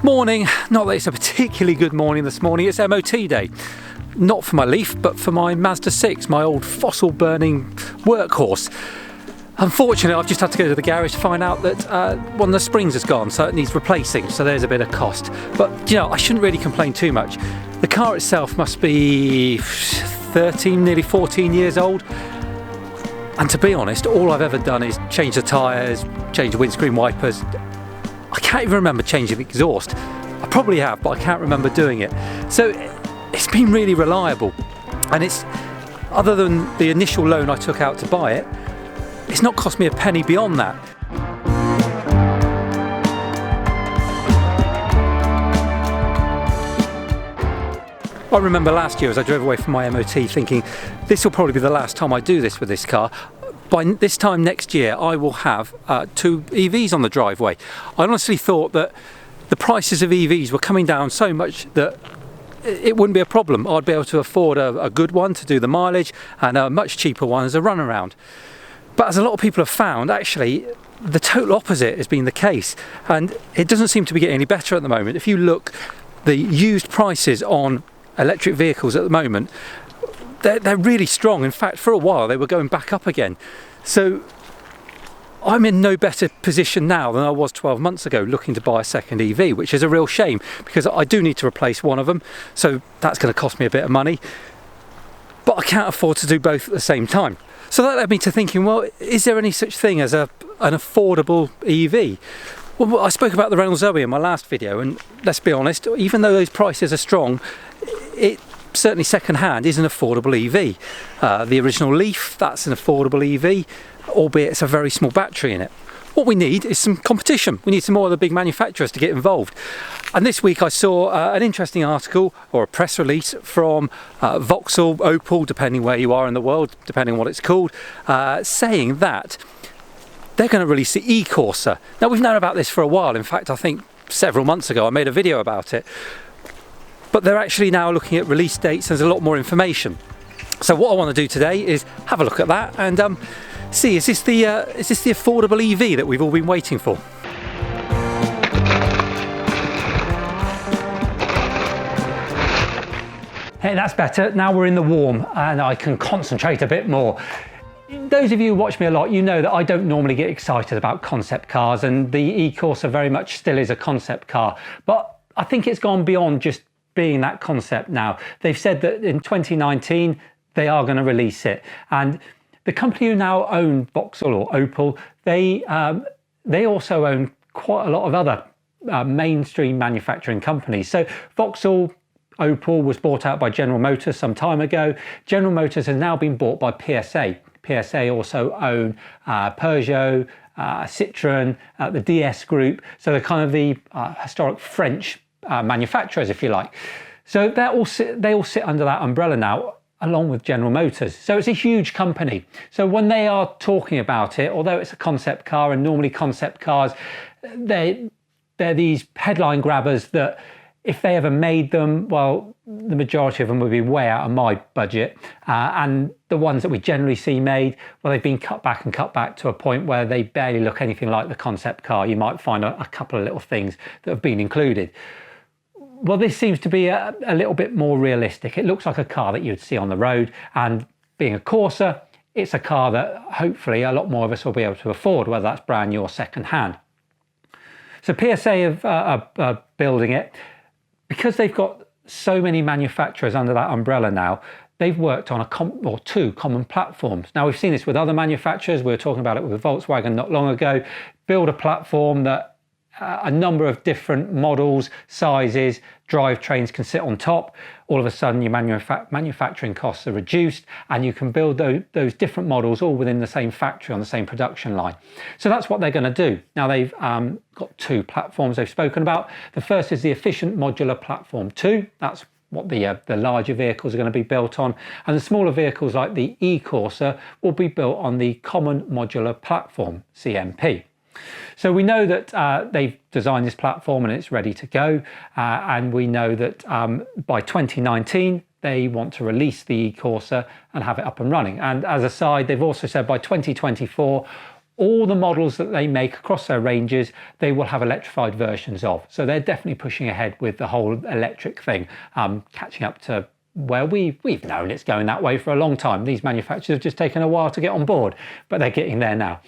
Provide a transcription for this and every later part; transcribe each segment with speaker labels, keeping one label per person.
Speaker 1: Morning. Not that it's a particularly good morning this morning. It's MOT day. Not for my Leaf, but for my Mazda 6, my old fossil burning workhorse. Unfortunately, I've just had to go to the garage to find out that one of the springs has gone, so it needs replacing, so there's a bit of cost. But, you know, I shouldn't really complain too much. The car itself must be 13, nearly 14 years old. And to be honest, all I've ever done is change the tyres, change the windscreen wipers. I can't even remember changing the exhaust. I probably have, but I can't remember doing it. So it's been really reliable. And it's, other than the initial loan I took out to buy it, it's not cost me a penny beyond that. I remember last year as I drove away from my MOT thinking, this will probably be the last time I do this with this car. By this time next year, I will have 2 EVs on the driveway. I honestly thought that the prices of EVs were coming down so much that it wouldn't be a problem. I'd be able to afford a good one to do the mileage and a much cheaper one as a runaround. But as a lot of people have found, actually, the total opposite has been the case. And it doesn't seem to be getting any better at the moment. If you look, the used prices on electric vehicles at the moment, they're really strong. In fact, for a while they were going back up again. So I'm in no better position now than I was 12 months ago looking to buy a second EV, which is a real shame because I do need to replace one of them. So that's going to cost me a bit of money, but I can't afford to do both at the same time. So that led me to thinking, well, is there any such thing as an affordable EV? Well, I spoke about the Renault Zoe in my last video, and let's be honest, even though those prices are strong, it certainly second-hand is an affordable EV. The original Leaf, that's an affordable EV, albeit it's a very small battery in it. What we need is some competition. We need some more of the big manufacturers to get involved. And this week I saw an interesting article or a press release from Vauxhall, Opel, depending where you are in the world, depending on what it's called, saying that they're going to release the eCorsa. Now, we've known about this for a while. In fact, I think several months ago I made a video about it. But they're actually now looking at release dates. There's a lot more information. So what I want to do today is have a look at that and see, is this the affordable EV that we've all been waiting for? Hey, that's better. Now we're in the warm and I can concentrate a bit more. Those of you who watch me a lot, you know that I don't normally get excited about concept cars, and the eCorsa very much still is a concept car. But I think it's gone beyond just being that concept now. They've said that in 2019 they are going to release it, and the company who now own Vauxhall or Opel, they also own quite a lot of other mainstream manufacturing companies. So Vauxhall Opel was bought out by General Motors some time ago. General Motors has now been bought by PSA. PSA also own Peugeot, Citroën, the DS Group. So they're kind of the historic French manufacturers, if you like. So they all sit under that umbrella now, along with General Motors. So it's a huge company. So when they are talking about it, although it's a concept car, and normally concept cars, they're these headline grabbers that if they ever made them, well, the majority of them would be way out of my budget. And the ones that we generally see made, well, they've been cut back to a point where they barely look anything like the concept car. You might find a couple of little things that have been included. Well, this seems to be a little bit more realistic. It looks like a car that you'd see on the road, and being a Corsa, it's a car that hopefully a lot more of us will be able to afford, whether that's brand new or second hand. So PSA are building it. Because they've got so many manufacturers under that umbrella now, they've worked on two common platforms. Now, we've seen this with other manufacturers. We were talking about it with Volkswagen not long ago. Build a platform that a number of different models, sizes, drivetrains can sit on top. All of a sudden, your manufacturing costs are reduced, and you can build those different models all within the same factory on the same production line. So that's what they're going to do. Now, they've got 2 platforms they've spoken about. The first is the Efficient Modular Platform 2. That's what the larger vehicles are going to be built on. And the smaller vehicles like the eCorsa will be built on the Common Modular Platform, CMP. So we know that they've designed this platform and it's ready to go. And we know that by 2019, they want to release the eCorsa and have it up and running. And as a side, they've also said by 2024, all the models that they make across their ranges, they will have electrified versions of. So they're definitely pushing ahead with the whole electric thing, catching up to where we've known it's going that way for a long time. These manufacturers have just taken a while to get on board, but they're getting there now.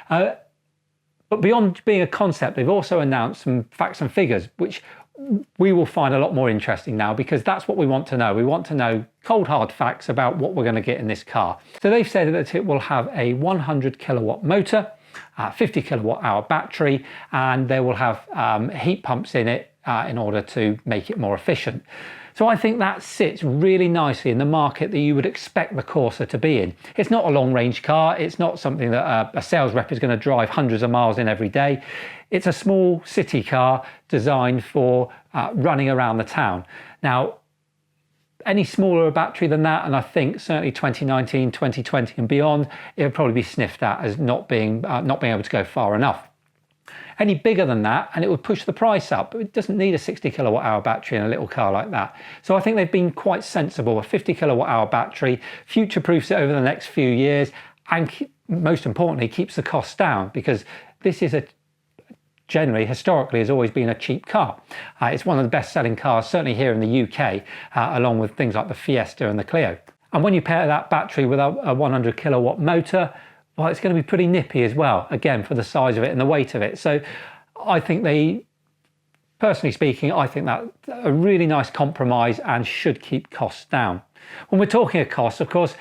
Speaker 1: But beyond being a concept, they've also announced some facts and figures, which we will find a lot more interesting now, because that's what we want to know. We want to know cold hard facts about what we're going to get in this car. So they've said that it will have a 100 kilowatt motor, 50 kilowatt hour battery, and they will have heat pumps in it in order to make it more efficient. So I think that sits really nicely in the market that you would expect the Corsa to be in. It's not a long range car. It's not something that a sales rep is going to drive hundreds of miles in every day. It's a small city car designed for running around the town. Now, any smaller a battery than that, and I think certainly 2019, 2020 and beyond, it would probably be sniffed at as not being able to go far enough. Any bigger than that, and it would push the price up. It doesn't need a 60 kilowatt hour battery in a little car like that. So I think they've been quite sensible. A 50 kilowatt hour battery future-proofs it over the next few years, and most importantly, keeps the costs down, because this is generally, historically, has always been a cheap car. It's one of the best-selling cars, certainly here in the UK, along with things like the Fiesta and the Clio. And when you pair that battery with a 100 kilowatt motor, well, it's going to be pretty nippy as well, again, for the size of it and the weight of it. So I think personally speaking, I think that's a really nice compromise and should keep costs down. When we're talking of costs, of course,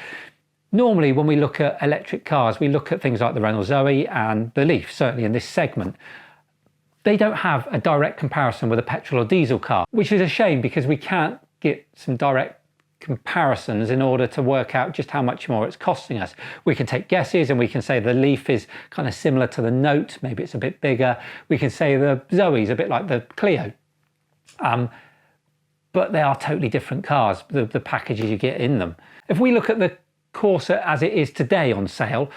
Speaker 1: normally when we look at electric cars, we look at things like the Renault Zoe and the Leaf, certainly in this segment. They don't have a direct comparison with a petrol or diesel car, which is a shame, because we can't get some direct comparisons in order to work out just how much more it's costing us. We can take guesses, and we can say the Leaf is kind of similar to the Note, maybe it's a bit bigger. We can say the Zoe is a bit like the Clio. But they are totally different cars, the packages you get in them. If we look at the Corsa as it is today on sale,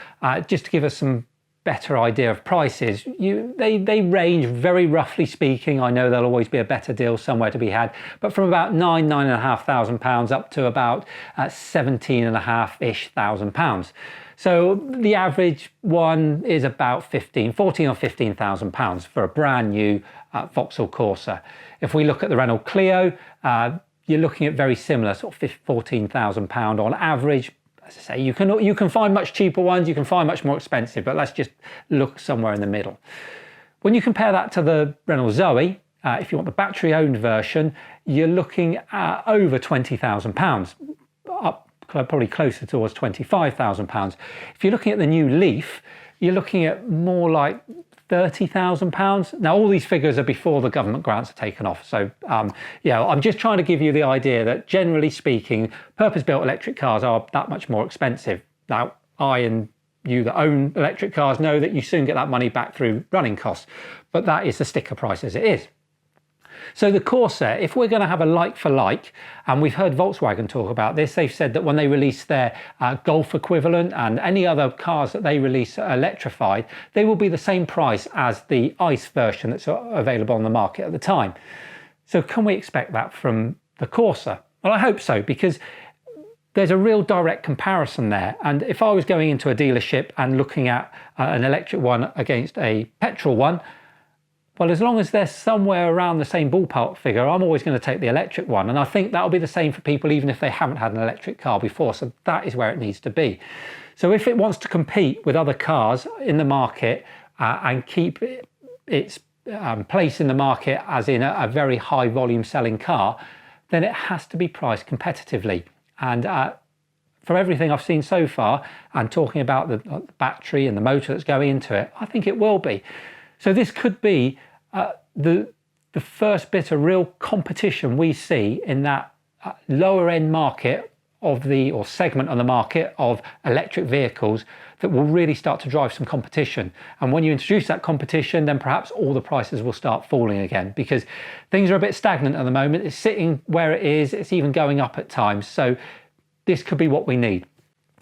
Speaker 1: just to give us some better idea of prices, they range, very roughly speaking. I know there'll always be a better deal somewhere to be had, but from about £9,500 up to about £17,500-ish. So the average one is about £14,000 or £15,000 for a brand new Vauxhall Corsa. If we look at the Renault Clio, you're looking at very similar, sort of £14,000 on average. As I say, you can find much cheaper ones, you can find much more expensive, but let's just look somewhere in the middle. When you compare that to the Renault Zoe, if you want the battery-owned version, you're looking at over £20,000, up probably closer towards £25,000. If you're looking at the new Leaf, you're looking at more like £30,000. Now, all these figures are before the government grants are taken off. So, yeah, I'm just trying to give you the idea that, generally speaking, purpose-built electric cars are that much more expensive. Now, I and you that own electric cars know that you soon get that money back through running costs, but that is the sticker price as it is. So the Corsa, if we're going to have a like for like, and we've heard Volkswagen talk about this, they've said that when they release their Golf equivalent and any other cars that they release electrified, they will be the same price as the ICE version that's available on the market at the time. So can we expect that from the Corsa? Well, I hope so, because there's a real direct comparison there. And if I was going into a dealership and looking at an electric one against a petrol one, well, as long as they're somewhere around the same ballpark figure, I'm always going to take the electric one. And I think that'll be the same for people even if they haven't had an electric car before. So that is where it needs to be. So if it wants to compete with other cars in the market and keep its place in the market as in a very high volume selling car, then it has to be priced competitively. And for everything I've seen so far, and talking about the battery and the motor that's going into it, I think it will be. So this could be the first bit of real competition we see in that lower end market of or segment on the market of electric vehicles that will really start to drive some competition. And when you introduce that competition, then perhaps all the prices will start falling again, because things are a bit stagnant at the moment. It's sitting where it is. It's even going up at times. So this could be what we need.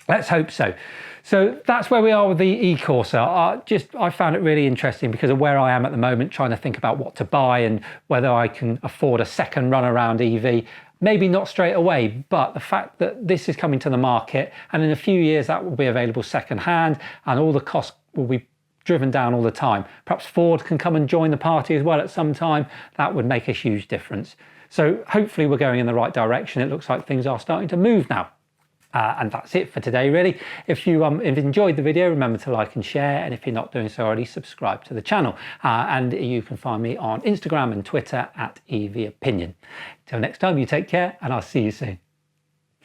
Speaker 1: Let's hope so. So that's where we are with the eCorsa. I found it really interesting because of where I am at the moment, trying to think about what to buy and whether I can afford a second run around EV. Maybe not straight away, but the fact that this is coming to the market and in a few years that will be available second hand and all the costs will be driven down all the time. Perhaps Ford can come and join the party as well at some time. That would make a huge difference. So hopefully we're going in the right direction. It looks like things are starting to move now. And that's it for today, really. If you have enjoyed the video, remember to like and share. And if you're not doing so already, subscribe to the channel. And you can find me on Instagram and Twitter at EVOpinion. Till next time, you take care, and I'll see you soon.